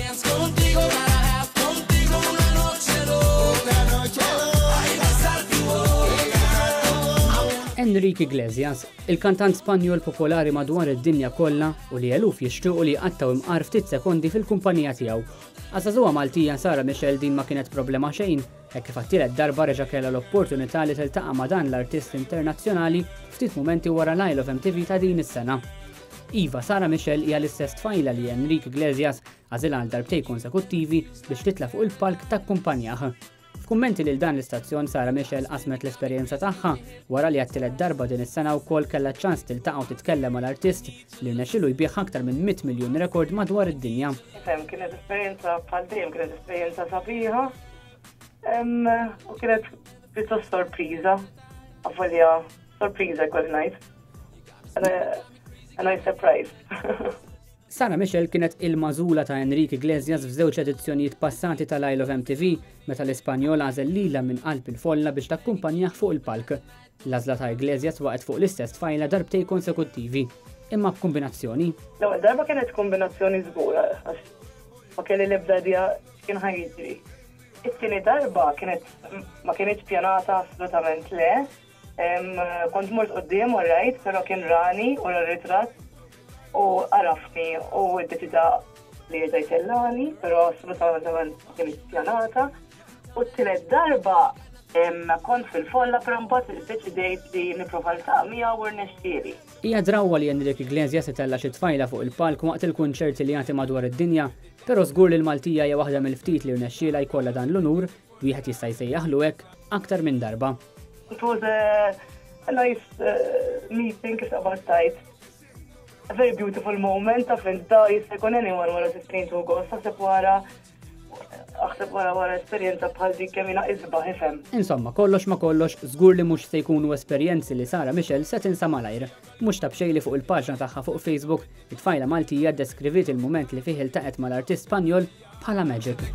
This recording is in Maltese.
dance contigo, gotta have contigo una noche loca. Ay, besarte Enrique Iglesias, il-kantant Spanjol popolari madwar id-dinja kollha u li eluf jixtiequ li jqattaw imqar ftit sekondi fil-kumpanija tiegħu. Għażagħżugħa Maltija Sara Michel din ma kienet problema xejn, hekk kif għattilet darba reġa' kellha l-opportunità li tiltaqa' ma' dan l-artist internazzjonali ftit mumenti wara l-Isle of MTV ta' din is-sena. Iva, Sara Michel hija l-istess tfajla li Enrique Iglesias għażilha għal darbtejn konsekuttivi biex titla' fuq il-palk takkumpanjah. F'kummenti lil dan l-istazzjon Sara Michel qasmet l-esperjenza tagħha wara li għattilet darba din is-sena wkoll kellha ċans tiltaqa' u titkellem mal-artist li rnexxielu jbieħ aktar minn 100 miljun rekord madwar id-dinja. Kienet esperjenza bħal dejjem, kienet esperjenza sabiħa u kienet pjuttost sorpriża, għafolja sorpriża jkolli ngħid. A nice surprise. Sara Michel kienet il-magħżula ta' Enrique Iglesias f'żewġ edizzjonijiet passati tal-Isle of MTV meta l-Ispanjol għażel lilha minn qalb il-folla biex takkumpanjah fuq il-palk. L-għażla ta' Iglesias waqgħet fuq l-istess tfajla darbtejn konsekuttivi, imma b'kombinazzjoni. L-ewwel darba kienet kombinazzjoni żgura għax ma kelli l-ebda idea x'kien ħajjiġri. It-tieni darba ma kienx pjanata assolutament le. Kont mort quddiem u rajt, però kien rani u r-ritratt u għarafni u d-deċida li jgħajtellani, pero assolutament ma kienx pjanata. U t-tielet darba kont fil-folla però mbagħad deċidejt li nipprova l-taqa' miegħu u rnexxieli. Hija drawwa li Enrique Iglesias itella xi tfajla fuq il-palk waqt il-kunċerti li jagħti madwar id-dinja, però żgur li l-Maltija hija waħda mill-ftit li rnexxiela jkollha dan l-unur, wieħed jista' jsejjaħlu hekk aktar minn darba. It was a nice meeting, kif qabad tajt. A very beautiful moment, tafint da jista' jkun anyone wara 16 August, aħseb wara esperjenza bħal dik kemm jiena isbaħ ifhem. Insomma, kollox ma kollox, żgur li mhux se jkunu esperjenzi li Sara Michel se tinsa malajr. Mhux tab xejn li fuq il-paġna tagħha fuq Facebook, it-tfajla Maltija ddeskriviet il-mument li fih iltaqet mal-artist Spanjol bħala magic.